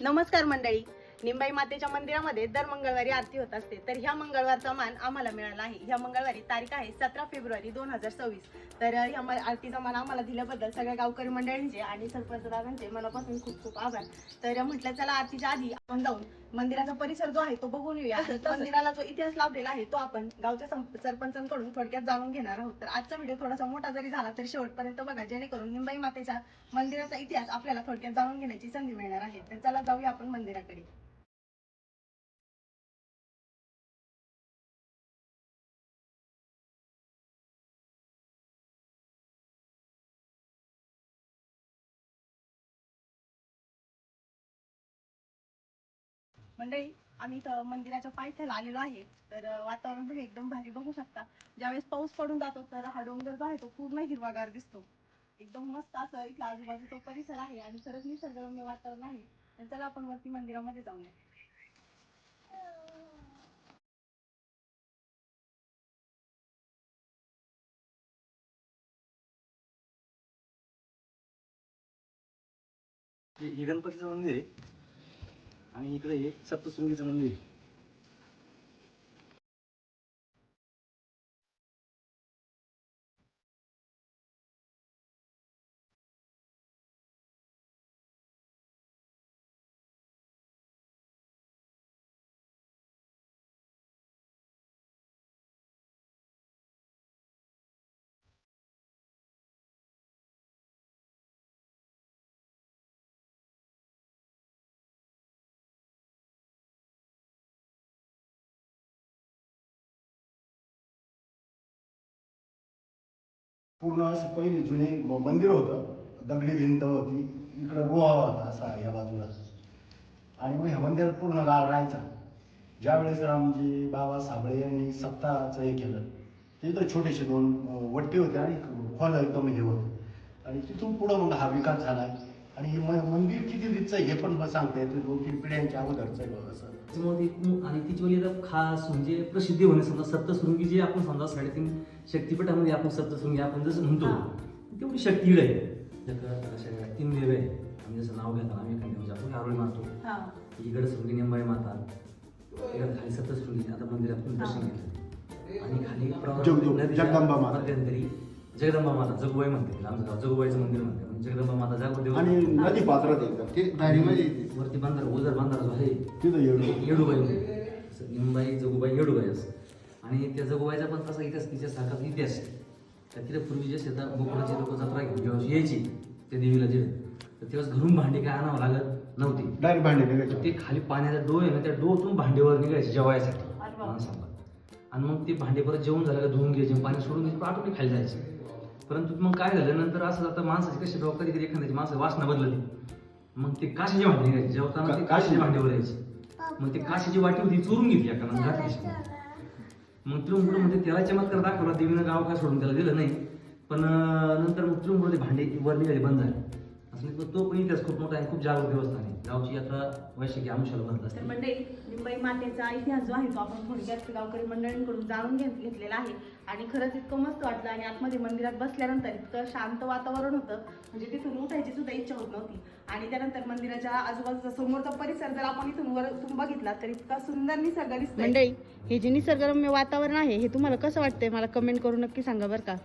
नमस्कार मंडळी. निंबाई मातेच्या मंदिरामध्ये दर मंगळवारी आरती होत असते. तर ह्या मंगळवारचा मान आम्हाला मिळाला आहे. ह्या मंगळवारी तारीख आहे 17 फेब्रुवारी 2024. तर ह्या आरतीचा मान आम्हाला दिल्याबद्दल सगळ्या गावकरी मंडळींचे आणि सरपंच दादांचे मनापासून खूप खूप आभार. तर म्हटलं चला आरतीच्या आधी आपण जाऊन मंदिराचा परिसर जो आहे तो बघून येऊया. मंदिराला जो इतिहास लाभलेला आहे तो आपण गावच्या सरपंचांकडून थोडक्यात जाणून घेणार आहोत. तर आजचा व्हिडिओ थोडासा मोठा जरी झाला तरी शेवटपर्यंत बघा, जेणेकरून निंबाई मातेच्या मंदिराचा इतिहास आपल्याला थोडक्यात जाणून घेण्याची संधी मिळणार आहे. तर चला जाऊया आपण मंदिराकडे. मंडळी, आम्ही इथं मंदिराच्या पायथ्याला आलेलो आहे. तर वातावरण तुम्ही एकदम भारी बघू शकता. ज्यावेळेस पाऊस पडून जातो तर हा डोंगर जो आहे तो पूर्ण हिरवागार दिसतो. एकदम मस्त असं इथला आजूबाजूचा परिसर आहे आणि खरंच निसर्गरम्य वातावरण आहे. तर चला आपण वरती मंदिरामध्ये जाऊया. हे गणपतीचं मंदिर आहे आणि इकडे हे सप्तशृंगीचं मंदिर आहे. पूर्ण असं पहिले जुने मंदिर होतं, दगडी भिंत होती, इकडं गुहा होता असा या बाजूला. आणि मग ह्या मंदिरात पूर्ण गाव राहायचा. ज्यावेळेस रामजी बाबा साबळे यांनी सप्ताहाचं हे केलं, तिथं छोटेसे दोन वट्टे होते आणि खोल एकदम हे होतं. आणि तिथून पुढं मग हा विकास झाला. आणि हे मंदिर किती दिवसाचं आहे हे पण सांगता येतं, 2-3 पिढ्यांच्या अगोदरचं आहे बघा सर. त्याच्यामध्ये आणि तिची म्हणजे खास म्हणजे प्रसिद्धी होणे समजा सप्तशृंगी जे आपण समजा 3.5 शक्तिपीठामध्ये आपण सप्तशृंगी आपण जसं म्हणतो तेवढी शक्ती आहे. अशा 3 देव आहे. आम्ही जसं नाव घेताना आम्ही एखाद्या म्हणजे आपण आरोळी मारतो. इकडे शृंगी निंबाई माता, इकडे खाली सप्तशृंगी. आता मंदिरातून दर्शन घेतलं आणि खाली जगदंबा माता, मध्यंतरी जगदंबा माता, जगुबाई म्हणते आमचं गाव जगुबाईचं मंदिर म्हणते. म्हणजे जगदंबा माता जागो आणि नदी पात्रात एकदम ते दारीमध्ये वरती बांधारा ओझर बांधारा जो आहे तिथं येडूबाई निंबाई जगुबाई येडूबाई असं. आणि त्या जगुबाईचा पण तसा इतिहास तिच्यासारखा इतिहास आहे. तर तिथे पूर्वी जे शेतात बोकडाची लोक जत्रा घेऊन जेव्हा यायची त्या देवीला तिथे, तर तेव्हा घरून भांडी काय आणावं लागत नव्हती. डायरेक्ट भांडे निघायचे. ते खाली पाण्याचा डोह आहे ना, त्या डोहतून भांडेवर निघायचे जेवायसाठी माणसाला. आणि मग ते भांडे परत जेवून झालं का धुवून घ्यायचे, पाणी सोडून घ्यायचे, आटोपली खाली जायचे. परंतु मग काय झालं नंतर असं जातं माणसाची कशी डोकं कधी कधी एखाद्याची माणसं वासना बदलली. मग ते काशीचे भांडे निघायचे जेवताना, ते काशीच्या भांड्यावर यायचे. मग ते काशीची वाटी होती चोरून घेतली एका घातली. मग तिथून पुढे म्हणजे त्याला चमत्कार दाखवला, देवीनं गाव काय सोडून त्याला दिलं नाही. पण नंतर मग तिथून पुढे ते भांडे वर निघाले, बंद झाले. असं तो पण इतिहास खूप मोठा आहे, खूप जागृत देवस्थान आहे. गावची यात्रा वैशाखी आमुषाला भरत असते. तर मंडळी, निंबाई मातेचा इतिहास जो आहे तो आपण थोडक्यात गावकरी मंडळींकडून जाणून घेतलेला आहे. आणि खरंच इतकं मस्त वाटलं. आणि आतमध्ये मंदिरात बसल्यानंतर इतकं शांत वातावरण होतं, म्हणजे तिथून उठायची सुद्धा इच्छा होत नव्हती. आणि त्यानंतर मंदिराच्या आजूबाजूचा समोरचा परिसर जर आपण इथून वरतून बघितला तर इतका सुंदर निसर्ग दिसतो. मंडळी, हे जे निसर्गरम्य वातावरण आहे हे तुम्हाला कसं वाटतंय मला कमेंट करून नक्की सांगा बरं का.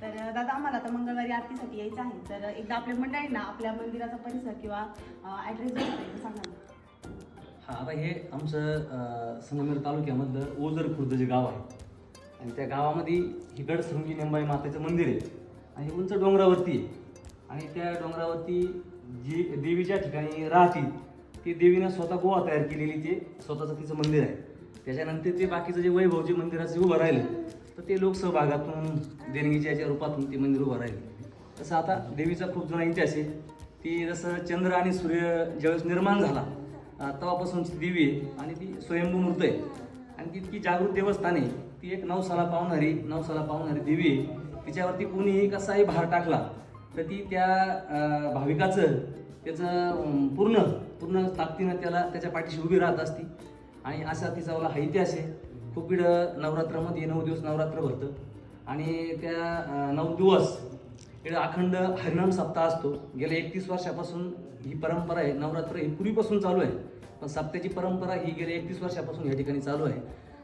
तर दादा, आम्हाला आता मंगळवारी आरतीसाठी यायचं आहे. तर एकदा आपल्या मंडळींना आपल्या मंदिराचा परिसर किंवा ॲड्रेस जो आहे तो सांगा ना. हा, आता हे आमचं संगमेर तालुक्यामधलं ओझर खुर्द जे गाव आहे आणि त्या गावामध्ये ही गडशृंगी निंबाई मातेचं मंदिर आहे. आणि हे उंच डोंगरावरती आहे. आणि त्या डोंगरावरती जी देवी ज्या ठिकाणी राहते ती देवीनं स्वतः गोवा तयार केलेली ते स्वतःचं तिचं मंदिर आहे. त्याच्यानंतर ते बाकीचं जे वैभव जे मंदिराचं उभं राहिलं तर ते लोकसहभागातून देणगीच्या याच्या रूपातून ते मंदिर उभं राहिलं. तसं आता देवीचा खूप जुना इतिहास आहे. ती जसं चंद्र आणि सूर्य ज्यावेळेस निर्माण झाला तेव्हापासूनची देवी आहे आणि ती स्वयंभू मूर्त आहे. आणि ती इतकी जागृत देवस्थान आहे. ती एक नवसाला पावणारी देवी आहे. तिच्यावरती कोणीही कसाही भार टाकला तर ती त्या भाविकाचं त्याचं पूर्ण ताकदीनं त्याला त्याच्या पाठीशी उभी राहत असती. आणि असा तिचा हा इतिहास आहे. खूप इकडं नवरात्रामध्ये 9 दिवस नवरात्र भरतं. आणि त्या 9 दिवस इकडे अखंड हरिनाम सप्ताह असतो. गेल्या 31 वर्षापासून ही परंपरा आहे. नवरात्र ही पूर्वीपासून चालू आहे, पण सप्त्याची परंपरा ही गेल्या 31 वर्षापासून या ठिकाणी चालू आहे.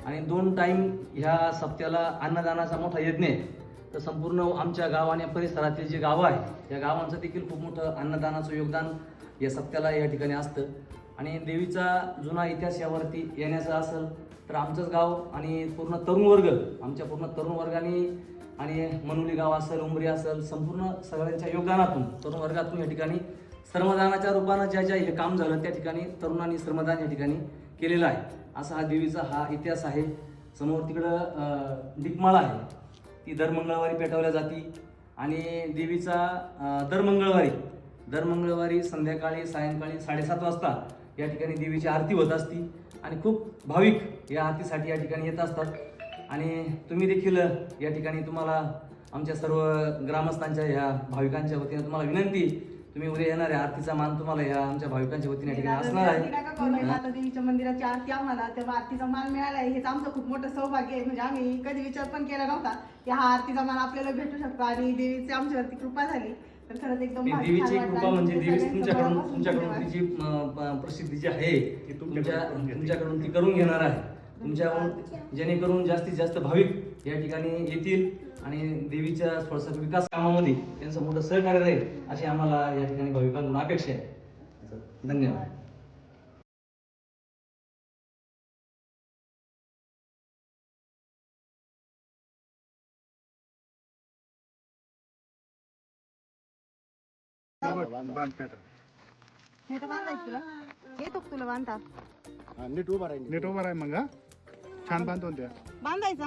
आणि 2 टाईम ह्या सप्त्याला अन्नदानाचा मोठा यज्ञ आहे. तर संपूर्ण आमच्या गाव आणि परिसरातील जे गावं आहे या गावांचं देखील खूप मोठं अन्नदानाचं योगदान या सप्त्याला या ठिकाणी असतं. आणि देवीचा जुना इतिहास यावरती येण्याचा असेल तर आमचंच गाव आणि पूर्ण तरुण वर्ग, आमच्या पूर्ण तरुण वर्गाने आणि मनोली गाव असेल, उमरी असेल, संपूर्ण सगळ्यांच्या योगदानातून तरुण वर्गातून या ठिकाणी श्रमदानाच्या रूपानं ज्या हे काम झालं त्या ठिकाणी तरुणांनी श्रमदान या ठिकाणी केलेलं आहे. असा हा देवीचा हा इतिहास आहे. समोर तिकडं दीपमाळा आहे, ती दर मंगळवारी पेटवल्या जाते. आणि देवीचा दर मंगळवारी संध्याकाळी सायंकाळी 7:30 वाजता या ठिकाणी देवीची आरती होत असती. आणि खूप भाविक या आरतीसाठी या ठिकाणी येत असतात. आणि तुम्ही देखील या ठिकाणी, तुम्हाला आमच्या सर्व ग्रामस्थांच्या या भाविकांच्या वतीने तुम्हाला विनंती, तुम्ही उद्या येणार आहे. आरतीचा मान तुम्हाला या आमच्या भाविकांच्या वतीने या ठिकाणी असणार आहे. माता देवीच्या मंदिराची आरती आम्हाला तेव्हा आरतीचा मान मिळाला आहे, हेच आमचं खूप मोठं सौभाग्य आहे. म्हणजे आम्ही कधी विचार पण केला नव्हता की हा आरतीचा मान आपल्याला भेटू शकतो आणि देवीची आमच्यावरती कृपा झाली. तर खरंच एकदम देवीची छान कृपा वाटलं. म्हणजे देवी तुमच्याकडून धन्यवाद. तिची प्रसिद्धी जी आहे ती तुमच्याकडून ती करून घेणार आहे. तुमच्याकडून, जेणेकरून जास्तीत जास्त भाविक या ठिकाणी येतील आणि देवीच्या थोडंसं विकास कामामध्ये त्यांचं मोठं सहकार्य राहील अशी आम्हाला या ठिकाणी भाविकांकडून अपेक्षा आहे. धन्यवाद. हे तर बांधायचं तुला, येतो का तुला बांधता? नीट उभा राहील मग हा? छान बांधून द्या. बांधायचा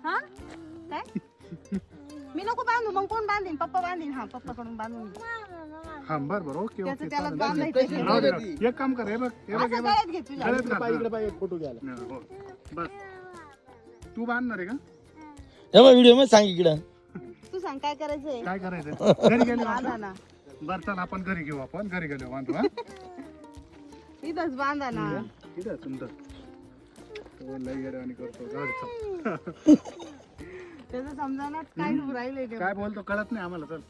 हा काय? मी नको बांधू, मग कोण बांधीन? पप्पा बांधीन. हा, पप्पाकडून बांधून घे. हा बरोबर, ओके त्याचं ओके त्याला चालेल. बांधायचं. राहू दे, राहू दे. एक काम कर, हे बघ हे बघ असं हे बघ गळ्यात घे तुझ्या. गळ्यात घाल. इकडे पाहिजे एक फोटो घ्यायला. हो. बस तू बांधणार आहे का? व्हिडिओ मध्ये सांग इकडं. तू सांग काय करायचंय. काय करायचं घरी गेले बांधा ना, बरं चल आपण घरी घेऊ. आपण घरी गेलो बांधू. हा इथंच बांधा ना. किती सुंदर तो लई येड्यावानी करतो. जाऊ दे, चल. त्याचं समजा ना काय राहिलंय ते. काय बोलतो कळत नाही आम्हाला. चल